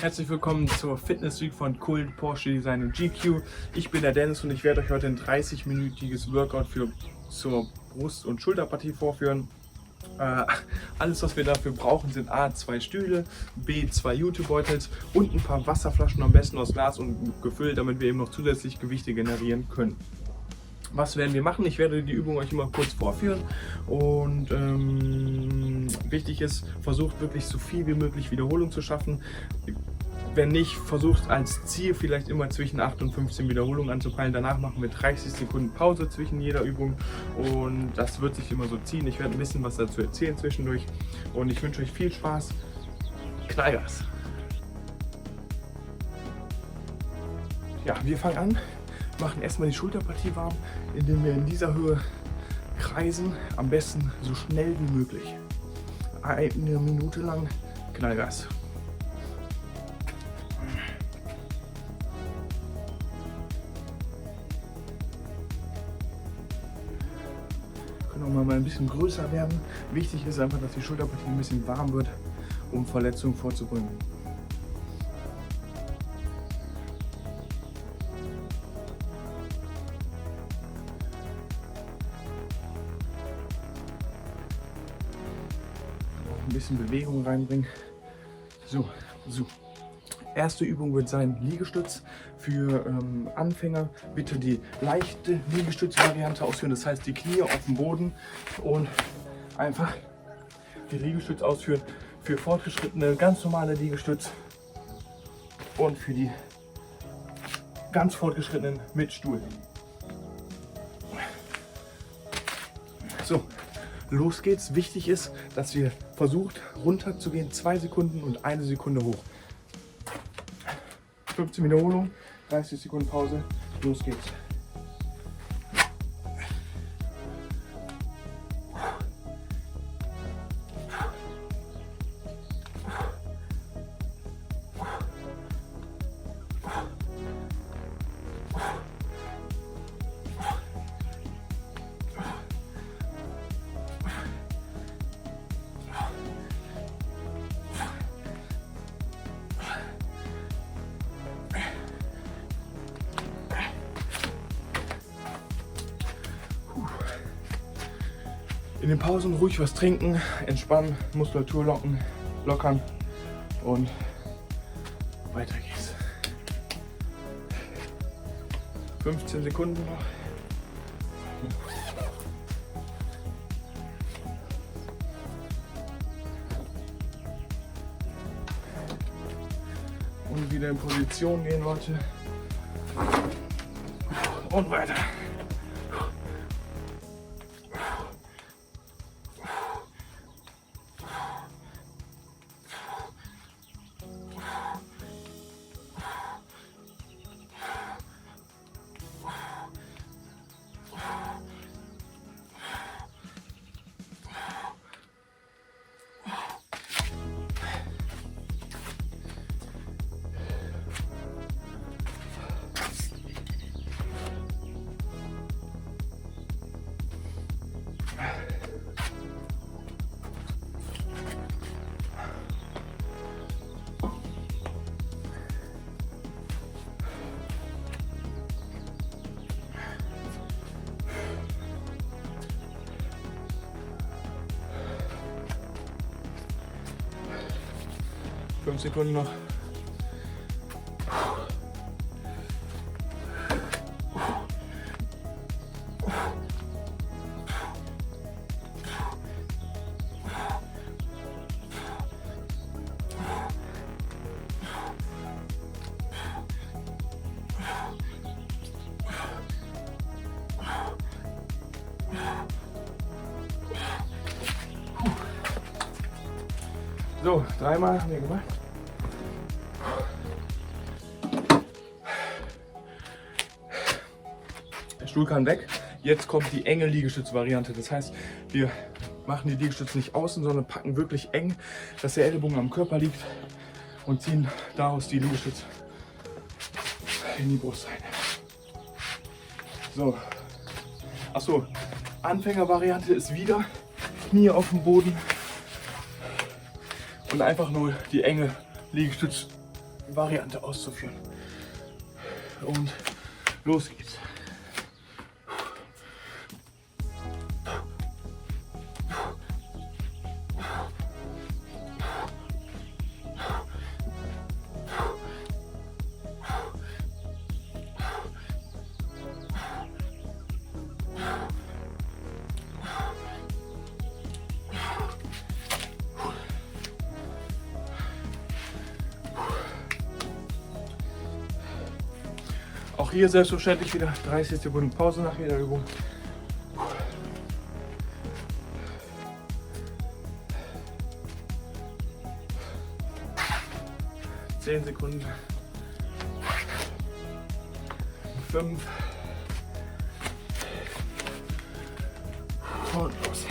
Herzlich willkommen zur Fitness Week von Kult, Porsche Design und GQ. Ich bin der Dennis und ich werde euch heute ein 30-minütiges Workout zur Brust- und Schulterpartie vorführen. Alles, was wir dafür brauchen, sind A, 2 Stühle, B, 2 Jutebeutel und ein paar Wasserflaschen, am besten aus Glas und gefüllt, damit wir eben noch zusätzlich Gewichte generieren können. Was werden wir machen? Ich werde die Übung euch immer kurz vorführen und wichtig ist, versucht wirklich so viel wie möglich Wiederholung zu schaffen. Wenn nicht, versucht als Ziel vielleicht immer zwischen 8 und 15 Wiederholungen anzupeilen. Danach machen wir 30 Sekunden Pause zwischen jeder Übung und das wird sich immer so ziehen. Ich werde ein bisschen was dazu erzählen zwischendurch und ich wünsche euch viel Spaß. Knallgas! Ja, wir fangen an. Machen erstmal die Schulterpartie warm, indem wir in dieser Höhe kreisen, am besten so schnell wie möglich. 1 Minute lang Knallgas. Können auch mal ein bisschen größer werden. Wichtig ist einfach, dass die Schulterpartie ein bisschen warm wird, um Verletzungen vorzubeugen. Ein bisschen Bewegung reinbringen. So. Erste Übung wird sein Liegestütz. Für Anfänger bitte die leichte Liegestütz-Variante ausführen. Das heißt, die Knie auf dem Boden und einfach die Liegestütz ausführen. Für Fortgeschrittene ganz normale Liegestütz und für die ganz Fortgeschrittenen mit Stuhl. So. Los geht's. Wichtig ist, dass ihr versucht runter zu gehen, 2 Sekunden und 1 Sekunde hoch. 15 Wiederholungen, 30 Sekunden Pause. Los geht's. In den Pausen ruhig was trinken, entspannen, Muskulatur lockern und weiter geht's. 15 Sekunden noch. Und wieder in Position gehen, Leute. Und weiter. Fünf Sekunden noch. So, 3-mal haben wir gemacht. Der Stuhl kann weg. Jetzt kommt die enge Liegestütz-Variante. Das heißt, wir machen die Liegestütze nicht außen, sondern packen wirklich eng, dass der Ellbogen am Körper liegt und ziehen daraus die Liegestütze in die Brust rein. So. Achso, Anfängervariante ist wieder Knie auf dem Boden und einfach nur die enge Liegestütz Variante auszuführen. Und los geht's. Auch hier selbstverständlich wieder 30 Sekunden Pause nach jeder Übung. 10 Sekunden. 5. Und los.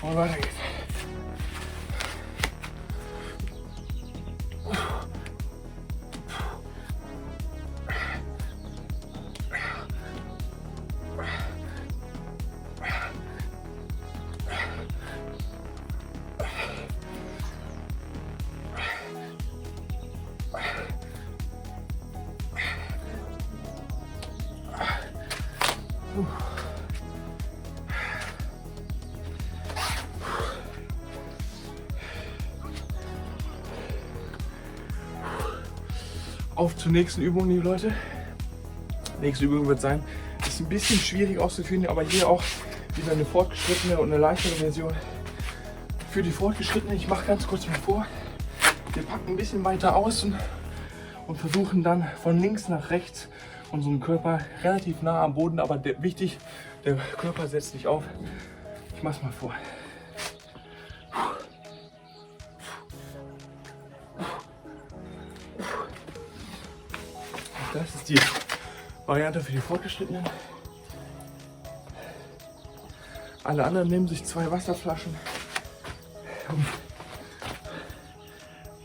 Und weiter geht's. Auf zur nächsten Übung, liebe Leute. Nächste Übung wird sein, ist ein bisschen schwierig auszuführen, aber hier auch wieder eine fortgeschrittene und eine leichtere Version. Für die Fortgeschrittenen, ich mache ganz kurz mal vor, wir packen ein bisschen weiter aus und versuchen dann von links nach rechts unseren Körper relativ nah am Boden, aber wichtig, der Körper setzt nicht auf. Ich mache es mal vor. Das ist die Variante für die Fortgeschrittenen. Alle anderen nehmen sich 2 Wasserflaschen und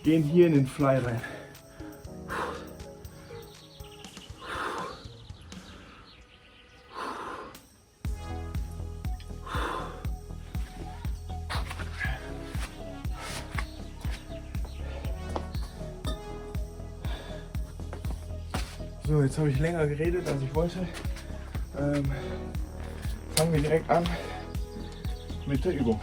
gehen hier in den Fly rein. So, jetzt habe ich länger geredet, als ich wollte. Fangen wir direkt an mit der Übung.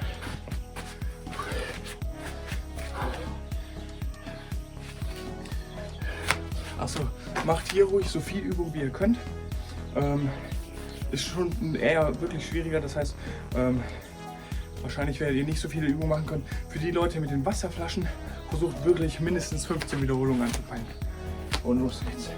Achso, macht hier ruhig so viel Übung wie ihr könnt. Ist schon eher wirklich schwieriger, das heißt, wahrscheinlich werdet ihr nicht so viele Übungen machen können. Für die Leute mit den Wasserflaschen, versucht wirklich mindestens 15 Wiederholungen anzupeilen. Und los geht's.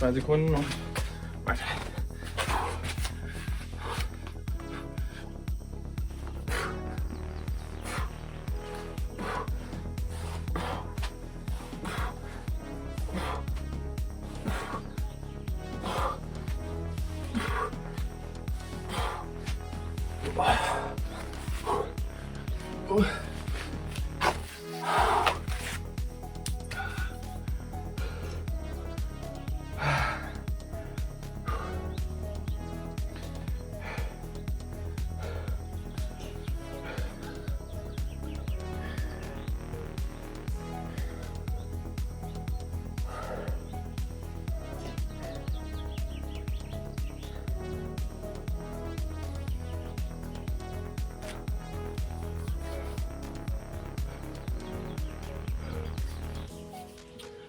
Zwei Sekunden und weiter.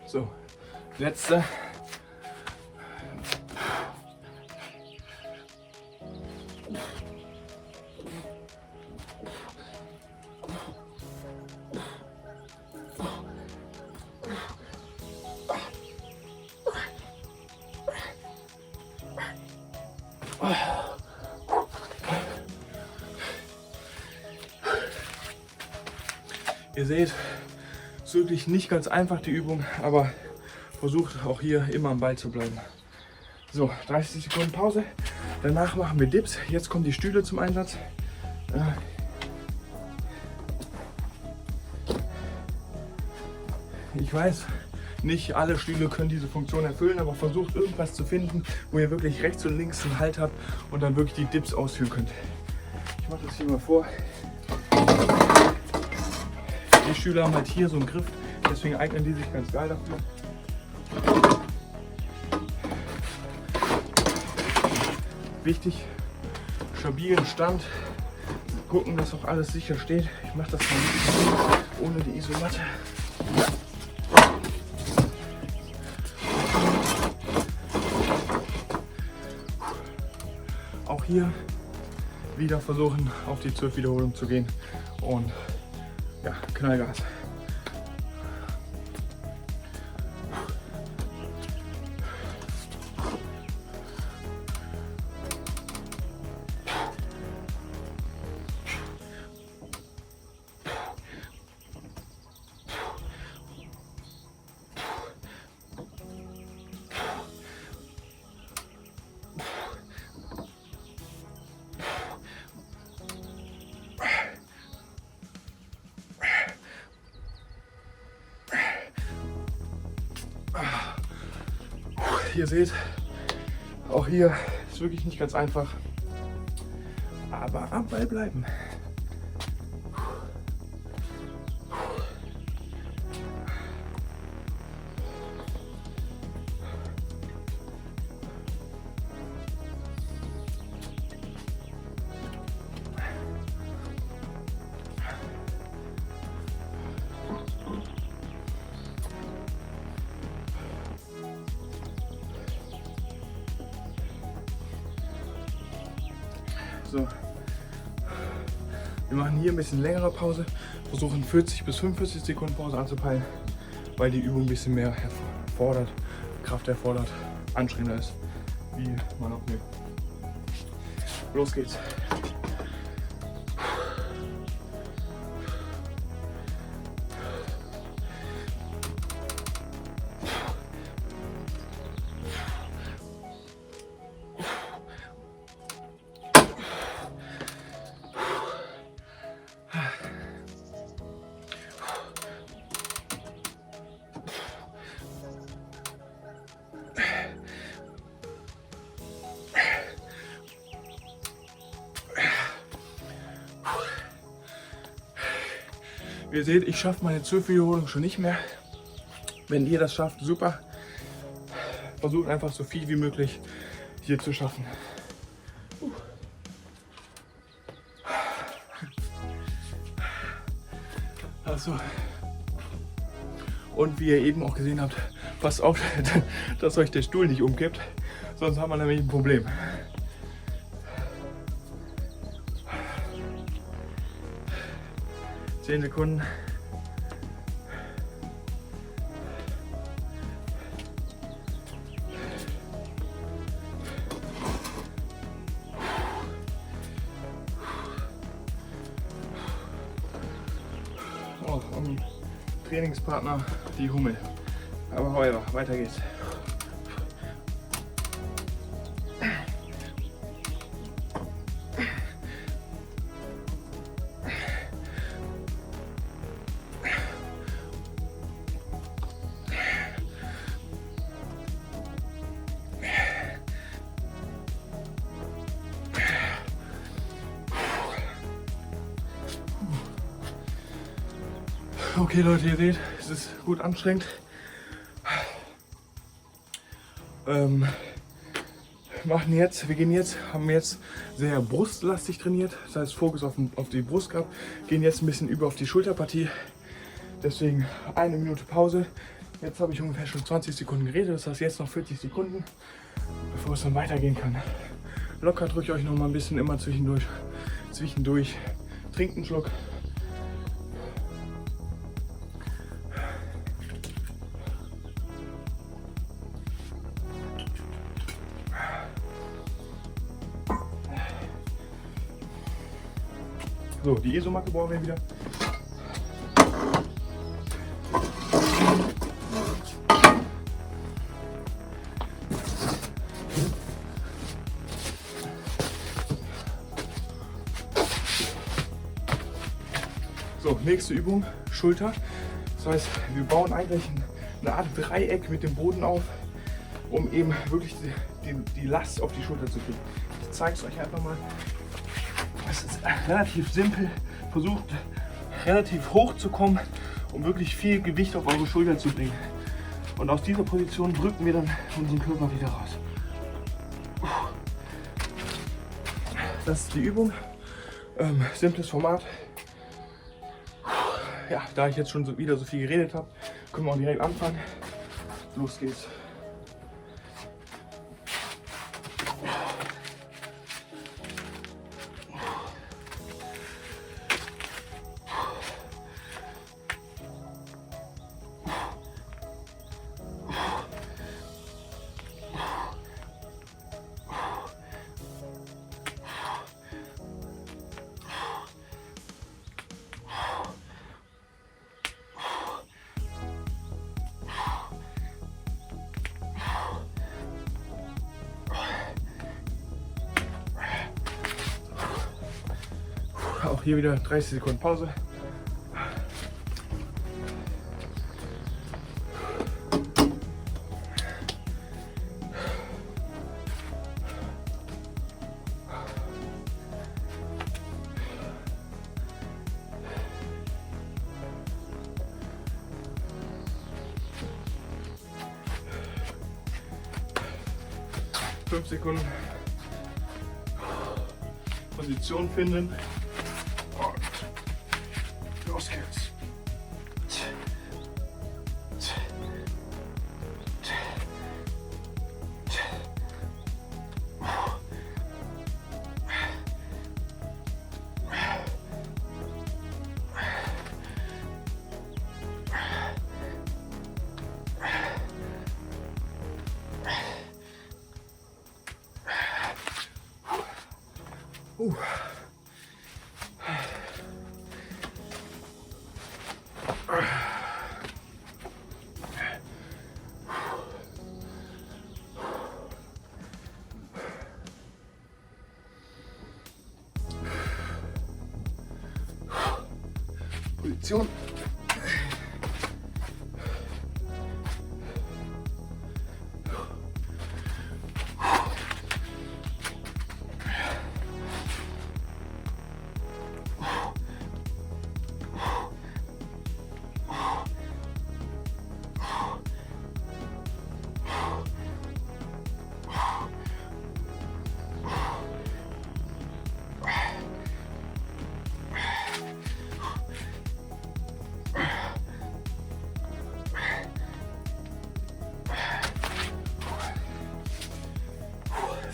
So, letzte. Ihr seht, es ist wirklich nicht ganz einfach die Übung, aber versucht auch hier immer am Ball zu bleiben. So, 30 Sekunden Pause. Danach machen wir Dips. Jetzt kommen die Stühle zum Einsatz. Ich weiß, nicht alle Stühle können diese Funktion erfüllen, aber versucht irgendwas zu finden, wo ihr wirklich rechts und links einen Halt habt und dann wirklich die Dips ausführen könnt. Ich mache das hier mal vor. Die Stühle haben halt hier so einen Griff, deswegen eignen die sich ganz geil dafür. Wichtig, stabilen Stand, gucken, dass auch alles sicher steht. Ich mache das mal ohne die Isomatte. Auch hier wieder versuchen, auf die 12 Wiederholungen zu gehen und ja, Knallgas. Ihr seht, auch hier ist wirklich nicht ganz einfach, aber am Ball bleiben. So. Wir machen hier ein bisschen längere Pause, versuchen 40 bis 45 Sekunden Pause anzupeilen, weil die Übung ein bisschen mehr erfordert, Kraft erfordert, anstrengender ist, wie man auch will. Los geht's. Wie ihr seht, ich schaffe meine 12 Wiederholungen schon nicht mehr. Wenn ihr das schafft, super. Versucht einfach so viel wie möglich hier zu schaffen. Also. Und wie ihr eben auch gesehen habt, passt auf, dass euch der Stuhl nicht umkippt, sonst haben wir nämlich ein Problem. Zehn Sekunden. Oh, und Trainingspartner die Hummel. Aber heuer, weiter geht's. Okay Leute, ihr seht, es ist gut anstrengend. Haben jetzt sehr brustlastig trainiert, das heißt Fokus auf die Brust gehabt, gehen jetzt ein bisschen über auf die Schulterpartie, deswegen 1 Minute Pause. Jetzt habe ich ungefähr schon 20 Sekunden geredet, das heißt jetzt noch 40 Sekunden, bevor es dann weitergehen kann. Lockert ruhig euch noch mal ein bisschen immer zwischendurch, trinkt einen Schluck. So, die Isomatte brauchen wir wieder. So, nächste Übung, Schulter. Das heißt, wir bauen eigentlich eine Art Dreieck mit dem Boden auf, um eben wirklich die Last auf die Schulter zu kriegen. Ich zeige es euch einfach mal. Es ist relativ simpel. Versucht relativ hoch zu kommen, um wirklich viel Gewicht auf eure Schulter zu bringen. Und aus dieser Position drücken wir dann unseren Körper wieder raus. Das ist die Übung. Simples Format. Ja, da ich jetzt schon wieder so viel geredet habe, können wir auch direkt anfangen. Los geht's. Auch hier wieder 30 Sekunden Pause. Fünf Sekunden. Position finden. Und los geht's. Position.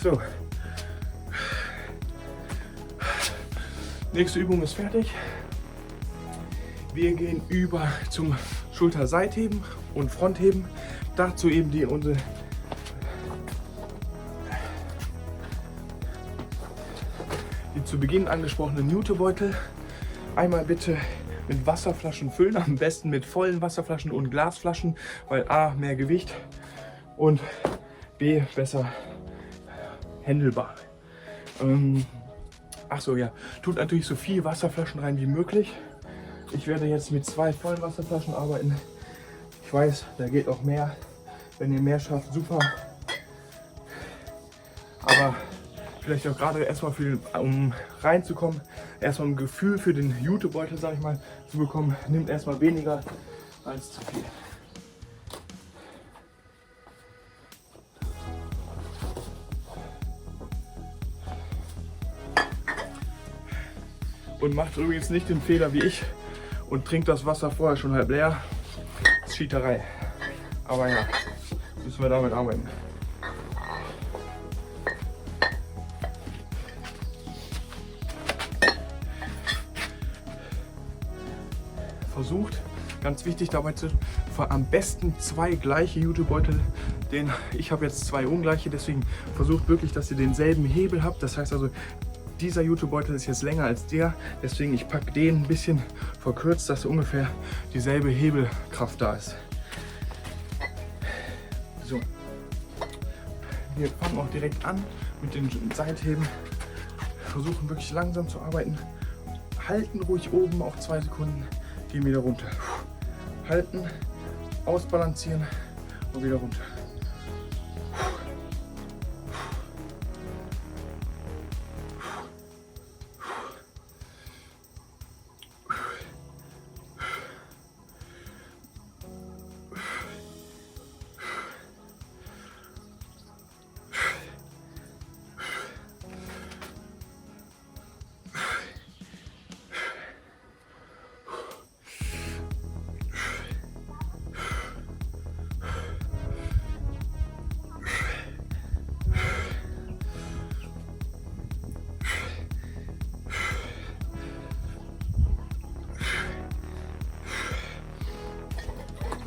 So. Nächste Übung ist fertig. Wir gehen über zum Schulterseitheben und Frontheben. Dazu eben die zu Beginn angesprochenen Jutebeutel. Einmal bitte mit Wasserflaschen füllen, am besten mit vollen Wasserflaschen und Glasflaschen, weil A, mehr Gewicht und B, besser händelbar. Achso, ja, tut natürlich so viel Wasserflaschen rein wie möglich. Ich werde jetzt mit 2 vollen Wasserflaschen arbeiten. Ich weiß, da geht auch mehr. Wenn ihr mehr schafft, super. Aber vielleicht auch gerade erstmal um reinzukommen, erstmal ein Gefühl für den Jutebeutel, sag ich mal, zu bekommen, nimmt erstmal weniger als zu viel. Und macht übrigens nicht den Fehler wie ich und trinkt das Wasser vorher schon halb leer. Das ist Cheaterei. Aber ja, müssen wir damit arbeiten. Versucht, ganz wichtig dabei am besten 2 gleiche Jutebeutel. Ich habe jetzt 2 ungleiche, deswegen versucht wirklich, dass ihr denselben Hebel habt. Das heißt also, dieser Jutebeutel ist jetzt länger als der, deswegen ich packe den ein bisschen verkürzt, dass ungefähr dieselbe Hebelkraft da ist. So, wir fangen auch direkt an mit den Seitheben. Versuchen wirklich langsam zu arbeiten. Halten ruhig oben auf 2 Sekunden, gehen wieder runter. Halten, ausbalancieren und wieder runter.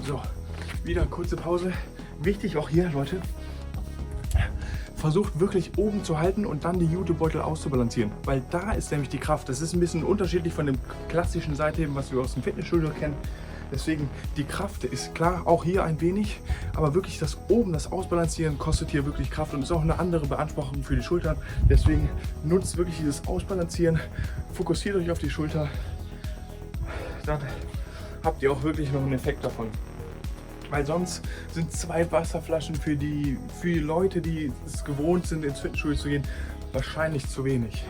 So, wieder kurze Pause. Wichtig auch hier, Leute, versucht wirklich oben zu halten und dann die Jutebeutel auszubalancieren, weil da ist nämlich die Kraft. Das ist ein bisschen unterschiedlich von dem klassischen Seitheben, was wir aus dem Fitnessstudio kennen. Deswegen, die Kraft ist klar, auch hier ein wenig, aber wirklich das Ausbalancieren kostet hier wirklich Kraft und ist auch eine andere Beanspruchung für die Schultern. Deswegen nutzt wirklich dieses Ausbalancieren, fokussiert euch auf die Schulter, dann habt ihr auch wirklich noch einen Effekt davon. Weil sonst sind 2 Wasserflaschen für die Leute, die es gewohnt sind, ins Fitnessstudio zu gehen, wahrscheinlich zu wenig.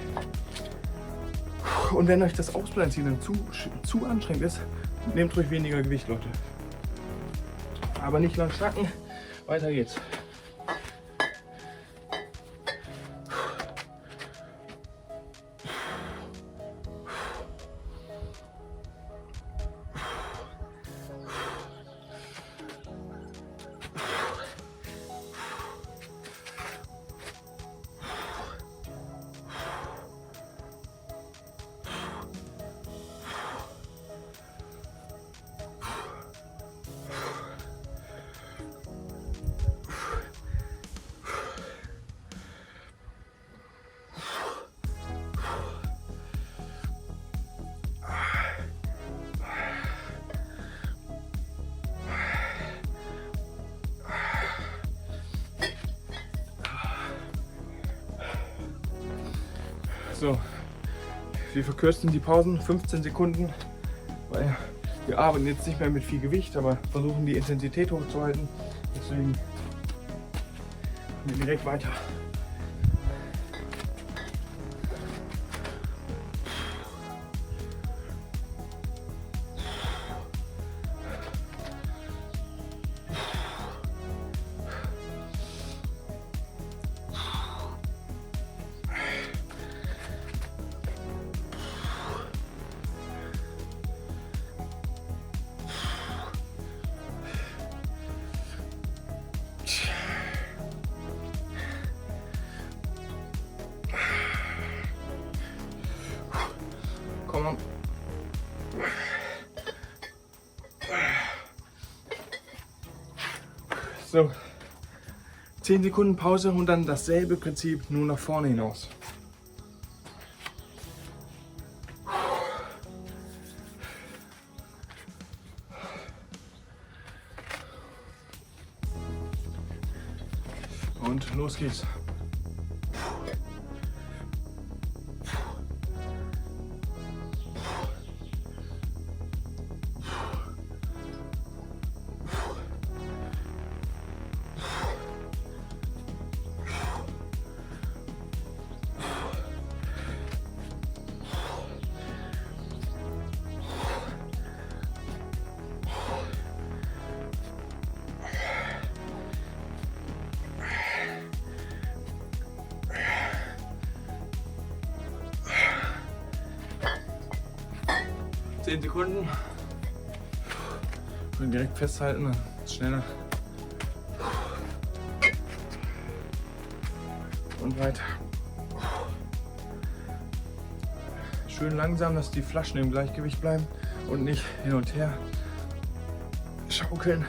Und wenn euch das Ausbalancieren dann zu anstrengend ist, nehmt ruhig weniger Gewicht, Leute. Aber nicht lang schnacken, weiter geht's. So, wir verkürzen die Pausen 15 Sekunden, weil wir arbeiten jetzt nicht mehr mit viel Gewicht, aber versuchen die Intensität hochzuhalten. Deswegen gehen wir direkt weiter. Komm on. So, 10 Sekunden Pause und dann dasselbe Prinzip, nur nach vorne hinaus. Und los geht's. 10 Sekunden. Und direkt festhalten, dann ist schneller. Und weiter. Schön langsam, dass die Flaschen im Gleichgewicht bleiben und nicht hin und her schaukeln.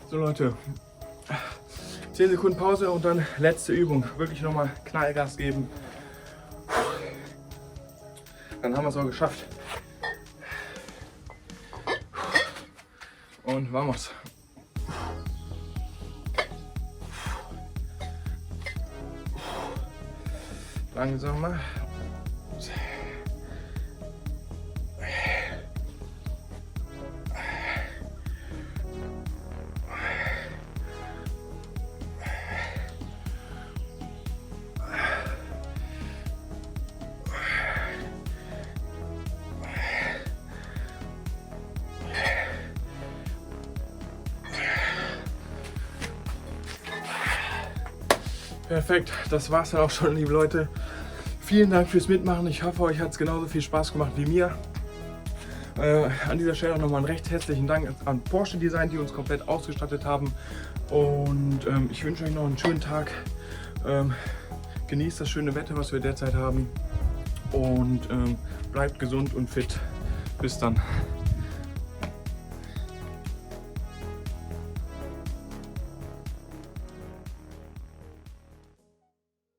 So Leute, 10 Sekunden Pause und dann letzte Übung. Wirklich nochmal Knallgas geben. Dann haben wir es auch geschafft. Und vamos. Langsamer. Perfekt, das war's dann auch schon, liebe Leute. Vielen Dank fürs Mitmachen. Ich hoffe, euch hat es genauso viel Spaß gemacht wie mir. An dieser Stelle auch nochmal einen recht herzlichen Dank an Porsche Design, die uns komplett ausgestattet haben. Und ich wünsche euch noch einen schönen Tag. Genießt das schöne Wetter, was wir derzeit haben. Und bleibt gesund und fit. Bis dann.